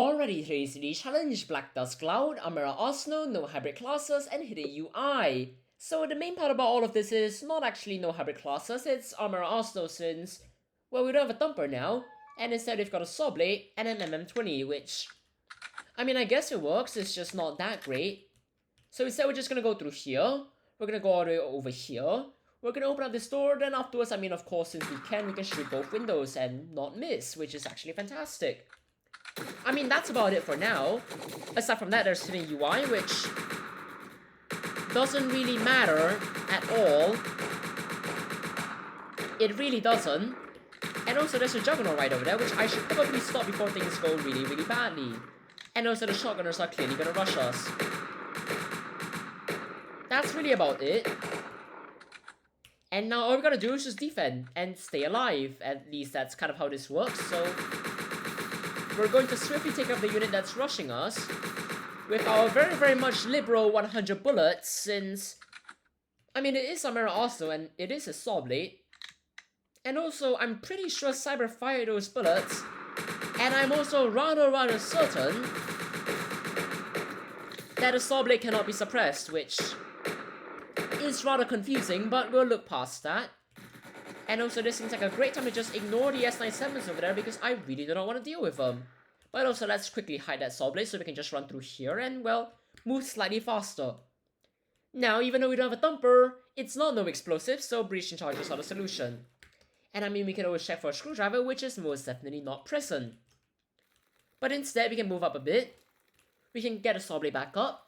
Already today's the challenge, Black Dusk Cloud, Armera Arsenal, no hybrid classes, and hidden UI. So the main part about all of this is not actually no hybrid classes, it's Armera Arsenal since, well, we don't have a thumper now, and instead we've got a saw blade and an MM20, which, I mean, I guess it works, it's just not that great. So instead we're just gonna go through here, we're gonna go all the way over here, we're gonna open up this door, then afterwards, I mean, of course, since we can shoot both windows and not miss, which is actually fantastic. I mean, that's about it for now. Aside from that, there's hidden UI, which doesn't really matter at all. It really doesn't. And also, there's a Juggernaut right over there, which I should probably stop before things go really, really badly. And also, the Shotgunners are clearly gonna rush us. That's really about it. And now all we gotta do is just defend and stay alive. At least that's kind of how this works, so we're going to swiftly take up the unit that's rushing us with our very, very much liberal 100 bullets, since, I mean, it is Armera Arsenal and it is a saw blade. And also, I'm pretty sure Cyber fired those bullets, and I'm also rather certain that a saw blade cannot be suppressed, which is rather confusing, but we'll look past that. And also, this seems like a great time to just ignore the S97s over there because I really do not want to deal with them. But also, let's quickly hide that saw blade so we can just run through here and, well, move slightly faster. Now, even though we don't have a thumper, it's not no explosives, so breaching charges are the solution. And I mean, we can always check for a screwdriver, which is most definitely not present. But instead, we can move up a bit. We can get a saw blade back up.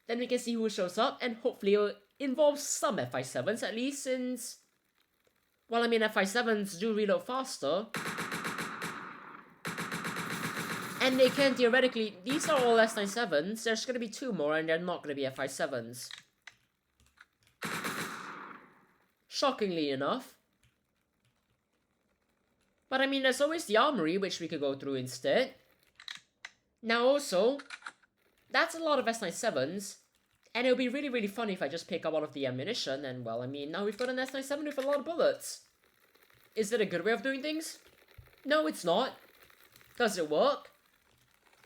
Then we can see who shows up, and hopefully it'll involve some F57s at least, since, well, I mean, F57s do reload faster. And they can theoretically, these are all S97s, there's gonna be 2 more and they're not gonna be F57s. Shockingly enough. But I mean, there's always the armory, which we could go through instead. Now also, that's a lot of S97s, and it'll be really, really funny if I just pick up all of the ammunition, and well, I mean, now we've got an S97 with a lot of bullets. Is it a good way of doing things? No, it's not. Does it work?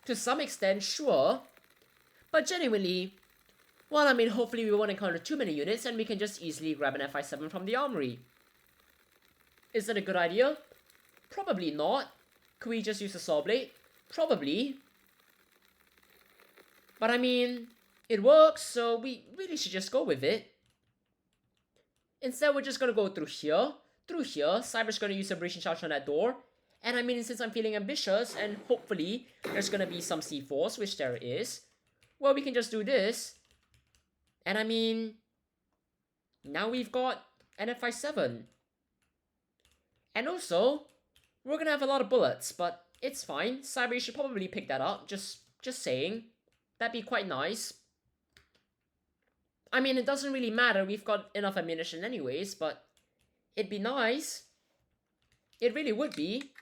To some extent, sure. But genuinely, well, I mean, hopefully we won't encounter too many units and we can just easily grab an F57 from the armory. Is that a good idea? Probably not. Could we just use a saw blade? Probably. But I mean, it works, so we really should just go with it. Instead, we're just gonna go through here. Cyber's gonna use a breaching charge on that door. And I mean, since I'm feeling ambitious, and hopefully there's gonna be some C4s, which there is, well, we can just do this. And I mean, now we've got an F57. And also, we're gonna have a lot of bullets, but it's fine. Cyber should probably pick that up, just saying. That'd be quite nice. I mean, it doesn't really matter, we've got enough ammunition anyways, but it'd be nice. It really would be.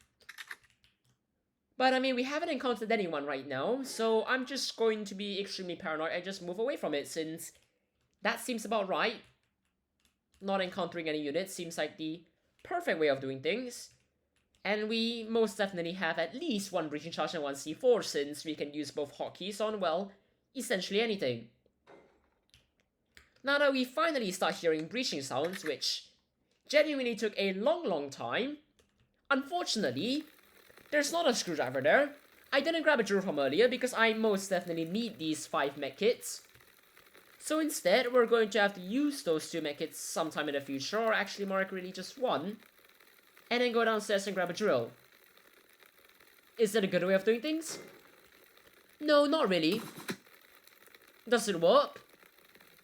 But I mean, we haven't encountered anyone right now, so I'm just going to be extremely paranoid and just move away from it, since that seems about right. Not encountering any units seems like the perfect way of doing things. And we most definitely have at least 1 breaching charge and 1 C4, since we can use both hotkeys on, well, essentially anything. Now that we finally start hearing breaching sounds, which genuinely took a long time, unfortunately, there's not a screwdriver there. I didn't grab a drill from earlier because I most definitely need these 5 medkits. So instead, we're going to have to use those 2 medkits sometime in the future, or actually more accurately just 1, and then go downstairs and grab a drill. Is that a good way of doing things? No, not really. Does it work?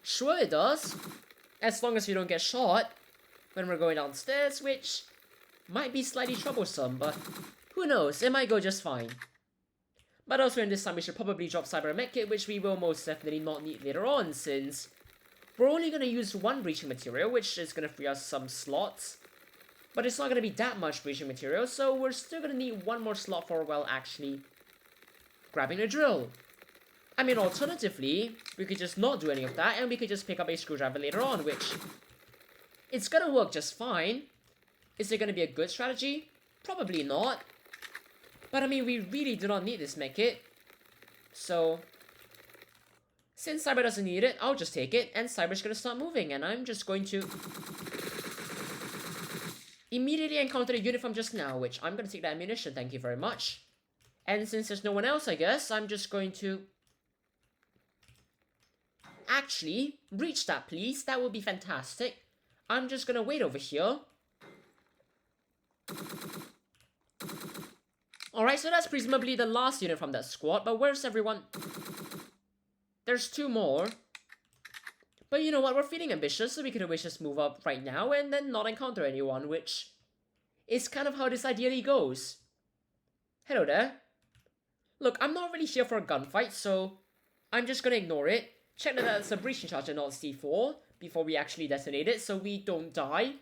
Sure it does. As long as we don't get shot when we're going downstairs, which might be slightly troublesome, but who knows, it might go just fine. But also in this time we should probably drop Cyber Medkit, which we will most definitely not need later on, since we're only going to use 1 breaching material, which is going to free us some slots. But it's not going to be that much breaching material, so we're still going to need 1 more slot for, well, actually grabbing a drill. I mean, alternatively, we could just not do any of that, and we could just pick up a screwdriver later on, which it's going to work just fine. Is it going to be a good strategy? Probably not. But I mean, we really do not need this medkit. So, since Cyber doesn't need it, I'll just take it, and Cyber's gonna start moving, and I'm just going to immediately encounter the unit from just now, which I'm gonna take the ammunition, thank you very much. And since there's no one else, I guess, I'm just going to actually breach that, please. That would be fantastic. I'm just gonna wait over here. Alright, so that's presumably the last unit from that squad, but where's everyone? There's 2 more. But you know what, we're feeling ambitious, so we could always just move up right now and then not encounter anyone, which is kind of how this ideally goes. Hello there. Look, I'm not really here for a gunfight, so I'm just gonna ignore it. Check that that's a breaching charge and not C4 before we actually detonate it, so we don't die.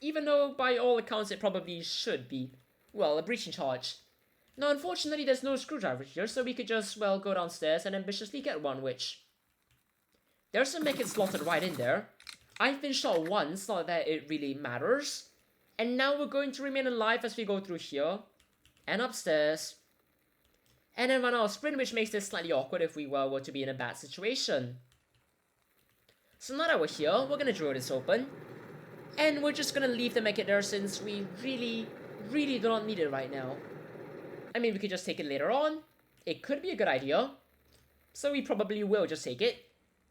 Even though, by all accounts, it probably should be, well, a breaching charge. Now, unfortunately, there's no screwdriver here, so we could just, well, go downstairs and ambitiously get one, which... There's a medkit slotted right in there. I've been shot once, not that it really matters. And now we're going to remain alive as we go through here. And upstairs. And then run our sprint, which makes this slightly awkward if we were to be in a bad situation. So now that we're here, we're gonna draw this open. And we're just gonna leave the medkit there since we really do not need it right now. I mean, we could just take it later on. It could be a good idea. So we probably will just take it.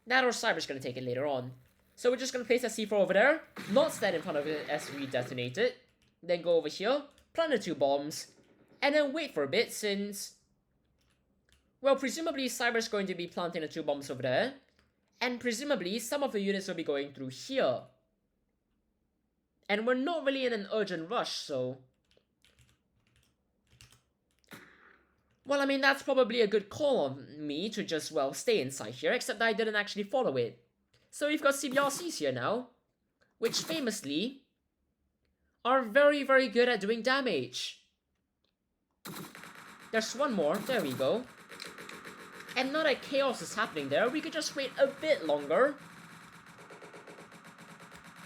That or Cyber's gonna take it later on. So we're just gonna place a C4 over there, not stand in front of it as we detonate it. Then go over here, plant the 2 bombs, and then wait for a bit since... Well, presumably Cyber's going to be planting the 2 bombs over there. And presumably some of the units will be going through here. And we're not really in an urgent rush, so... Well, I mean, that's probably a good call on me to just, well, stay inside here, except that I didn't actually follow it. So we've got CBRCs here now, which famously are very good at doing damage. There's one more, there we go. And now that chaos is happening there, we could just wait a bit longer.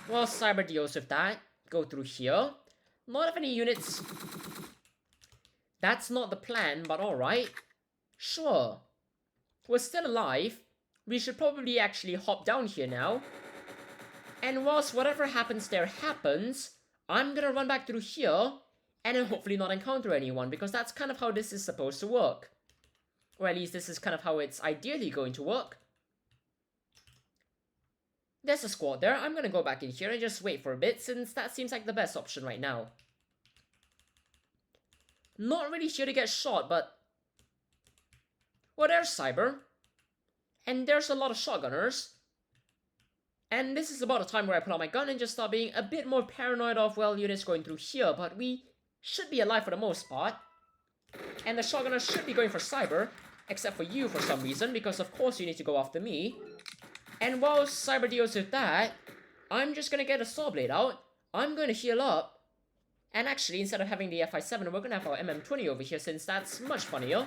Well, Cyber deals with that. Go through here. Not have any units... That's not the plan, but alright. Sure. We're still alive. We should probably actually hop down here now. And whilst whatever happens there happens, I'm gonna run back through here and then hopefully not encounter anyone, because that's kind of how this is supposed to work. Or at least this is kind of how it's ideally going to work. There's a squad there. I'm gonna go back in here and just wait for a bit, since that seems like the best option right now. Not really sure to get shot, but... Well, there's Cyber. And there's a lot of shotgunners. And this is about the time where I pull out my gun and just start being a bit more paranoid of, well, units going through here, but we should be alive for the most part. And the shotgunners should be going for Cyber, except for you for some reason, because of course you need to go after me. And while Cyber deals with that, I'm just gonna get a saw blade out, I'm gonna heal up, and actually, instead of having the FI7, we're gonna have our MM20 over here, since that's much funnier.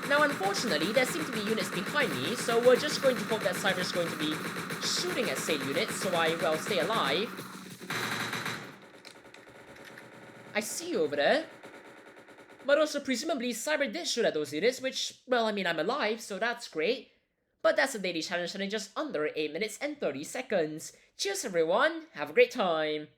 Now, unfortunately, there seem to be units behind me, so we're just going to hope that Cyber's going to be shooting at said units, so I, well, stay alive. I see you over there. But also, presumably, Cyber did shoot at those units, which, well, I mean, I'm alive, so that's great. But that's a daily challenge in just under 8 minutes and 30 seconds. Cheers, everyone. Have a great time.